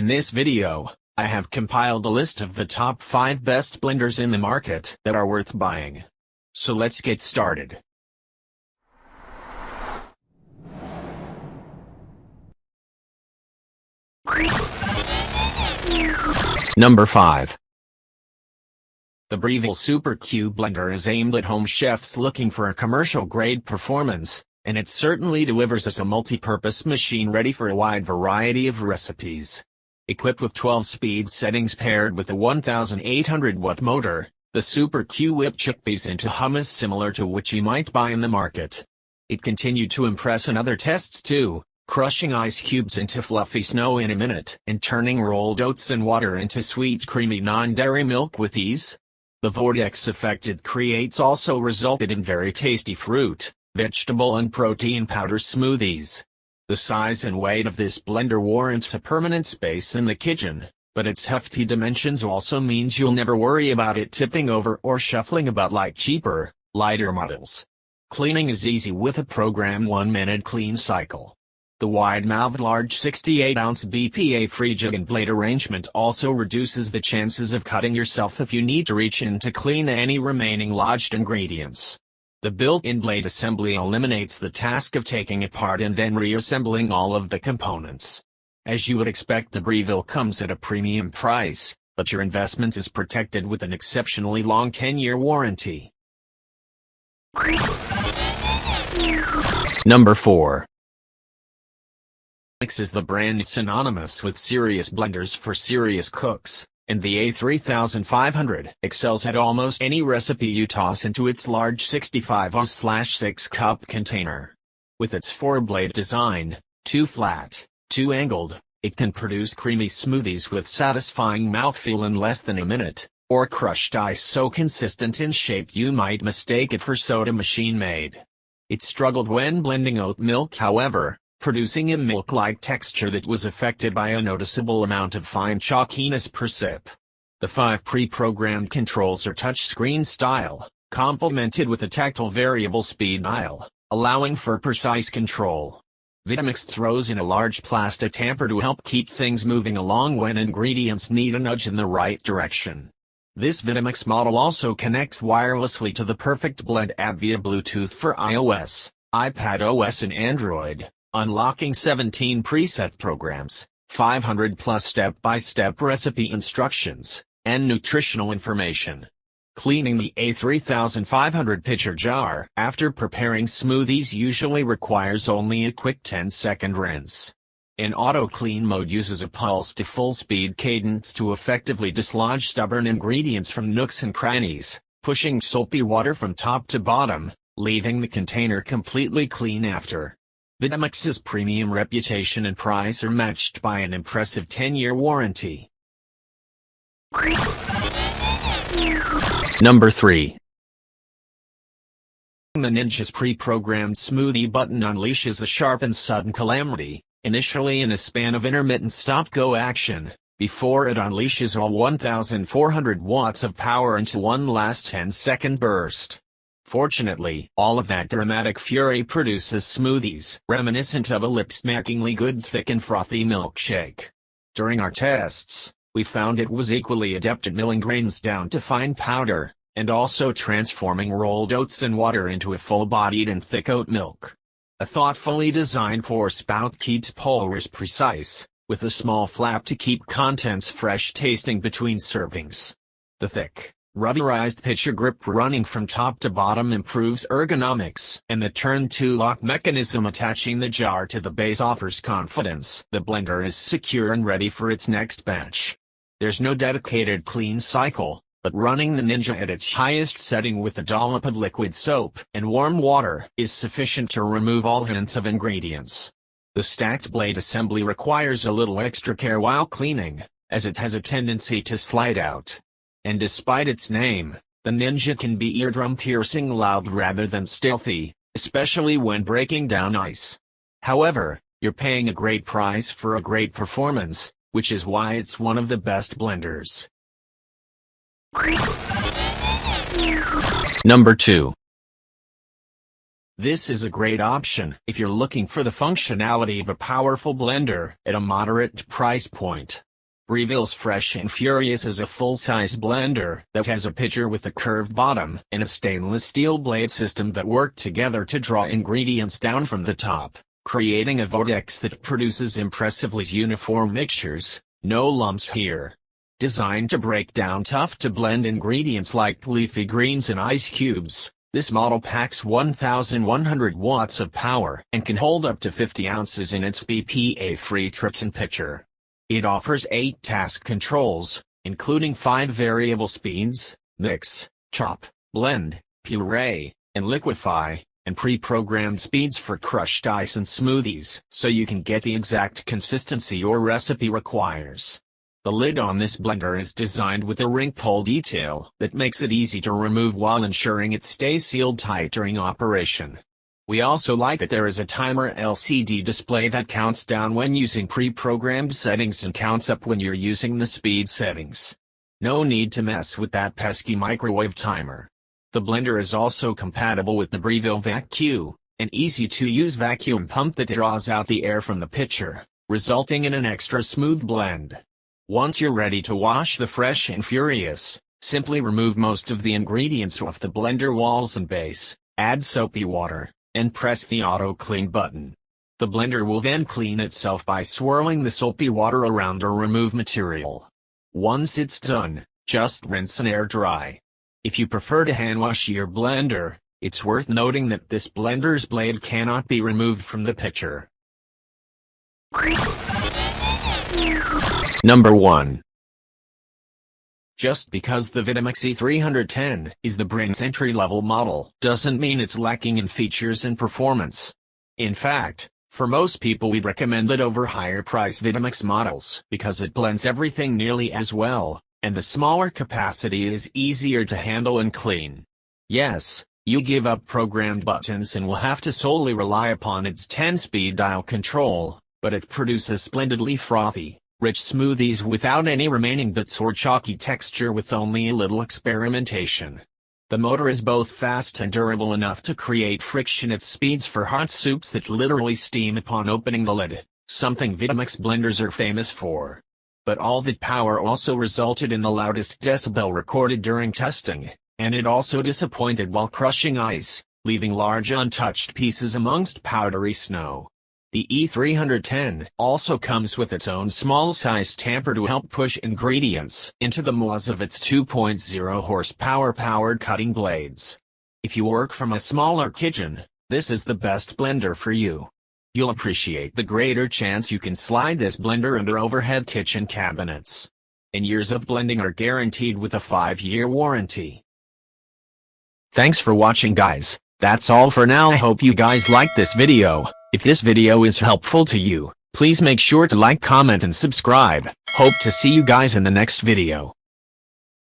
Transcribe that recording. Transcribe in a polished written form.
In this video, I have compiled a list of the top 5 best blenders in the market that are worth buying. So let's get started. Number 5. The Breville Super Q blender is aimed at home chefs looking for a commercial-grade performance, and it certainly delivers as a multi-purpose machine ready for a wide variety of recipes. Equipped with 12 speed settings paired with a 1,800-watt motor, the Super Q whips chickpeas into hummus similar to what you might buy in the market. It continued to impress in other tests too, crushing ice cubes into fluffy snow in a minute and turning rolled oats and water into sweet creamy non-dairy milk with ease. The vortex effect it creates also resulted in very tasty fruit, vegetable and protein powder smoothies. The size and weight of this blender warrants a permanent space in the kitchen, but its hefty dimensions also means you'll never worry about it tipping over or shuffling about like cheaper, lighter models. Cleaning is easy with a programmed 1-minute clean cycle. The wide-mouthed large 68-ounce BPA-free jug and blade arrangement also reduces the chances of cutting yourself if you need to reach in to clean any remaining lodged ingredients. The built-in blade assembly eliminates the task of taking apart and then reassembling all of the components. As you would expect, the Breville comes at a premium price, but your investment is protected with an exceptionally long 10-year warranty. Number 4. Vitamix is the brand synonymous with serious blenders for serious cooks, and the A3500 excels at almost any recipe you toss into its large 65/6 cup container. With its 4-blade design, 2 flat, 2 angled, it can produce creamy smoothies with satisfying mouthfeel in less than a minute, or crushed ice so consistent in shape you might mistake it for soda machine made. It struggled when blending oat milk, however, producing a milk-like texture that was affected by a noticeable amount of fine chalkiness per sip. The 5 pre-programmed controls are touchscreen style, complemented with a tactile variable speed dial, allowing for precise control. Vitamix throws in a large plastic tamper to help keep things moving along when ingredients need a nudge in the right direction. This Vitamix model also connects wirelessly to the Perfect Blend app via Bluetooth for iOS, iPadOS and Android, unlocking 17 preset programs, 500+ step-by-step recipe instructions, and nutritional information. Cleaning the A3500 pitcher jar after preparing smoothies usually requires only a quick 10-second rinse. In auto-clean mode uses a pulse to full-speed cadence to effectively dislodge stubborn ingredients from nooks and crannies, pushing soapy water from top to bottom, leaving the container completely clean after. Vitamix's premium reputation and price are matched by an impressive 10-year warranty. Number 3. The Ninja's pre-programmed smoothie button unleashes a sharp and sudden calamity, initially in a span of intermittent stop-go action, before it unleashes all 1,400 watts of power into one last 10-second burst. Fortunately, all of that dramatic fury produces smoothies reminiscent of a lip-smackingly good thick and frothy milkshake. During our tests, we found it was equally adept at milling grains down to fine powder, and also transforming rolled oats and water into a full-bodied and thick oat milk. A thoughtfully designed pour spout keeps pours precise, with a small flap to keep contents fresh tasting between servings. The thick, rubberized pitcher grip running from top to bottom improves ergonomics, and the turn-to-lock mechanism attaching the jar to the base offers confidence the blender is secure and ready for its next batch. There's no dedicated clean cycle, but running the Ninja at its highest setting with a dollop of liquid soap and warm water is sufficient to remove all hints of ingredients. The stacked blade assembly requires a little extra care while cleaning, as it has a tendency to slide out. And despite its name, the Ninja can be eardrum-piercing loud rather than stealthy, especially when breaking down ice. However, you're paying a great price for a great performance, which is why it's one of the best blenders. Number 2. This is a great option if you're looking for the functionality of a powerful blender at a moderate price point. Breville's Fresh and Furious is a full-size blender that has a pitcher with a curved bottom and a stainless steel blade system that work together to draw ingredients down from the top, creating a vortex that produces impressively uniform mixtures. No lumps here. Designed to break down tough-to-blend ingredients like leafy greens and ice cubes, this model packs 1,100 watts of power and can hold up to 50 ounces in its BPA-free Tripton pitcher. It offers 8 task controls, including 5 variable speeds: mix, chop, blend, puree, and liquefy, and pre-programmed speeds for crushed ice and smoothies, so you can get the exact consistency your recipe requires. The lid on this blender is designed with a ring pull detail that makes it easy to remove while ensuring it stays sealed tight during operation. We also like that there is a timer LCD display that counts down when using pre-programmed settings and counts up when you're using the speed settings. No need to mess with that pesky microwave timer. The blender is also compatible with the Breville VacQ, an easy-to-use vacuum pump that draws out the air from the pitcher, resulting in an extra smooth blend. Once you're ready to wash the Fresh and Furious, simply remove most of the ingredients off the blender walls and base, add soapy water, and press the Auto Clean button. The blender will then clean itself by swirling the soapy water around to remove material. Once it's done, just rinse and air dry. If you prefer to hand wash your blender, it's worth noting that this blender's blade cannot be removed from the pitcher. Number 1. Just because the Vitamix E310 is the brand's entry-level model doesn't mean it's lacking in features and performance. In fact, for most people we'd recommend it over higher-priced Vitamix models because it blends everything nearly as well, and the smaller capacity is easier to handle and clean. Yes, you give up programmed buttons and will have to solely rely upon its 10-speed dial control, but it produces splendidly frothy, rich smoothies without any remaining bits or chalky texture with only a little experimentation. The motor is both fast and durable enough to create friction at speeds for hot soups that literally steam upon opening the lid, something Vitamix blenders are famous for. But all that power also resulted in the loudest decibel recorded during testing, and it also disappointed while crushing ice, leaving large untouched pieces amongst powdery snow. The E310 also comes with its own small-sized tamper to help push ingredients into the maws of its 2.0 horsepower powered cutting blades. If you work from a smaller kitchen, this is the best blender for you. You'll appreciate the greater chance you can slide this blender under overhead kitchen cabinets. And years of blending are guaranteed with a 5-year warranty. Thanks for watching, guys. That's all for now. I hope you guys liked this video. If this video is helpful to you, please make sure to like, comment, and subscribe. Hope to see you guys in the next video.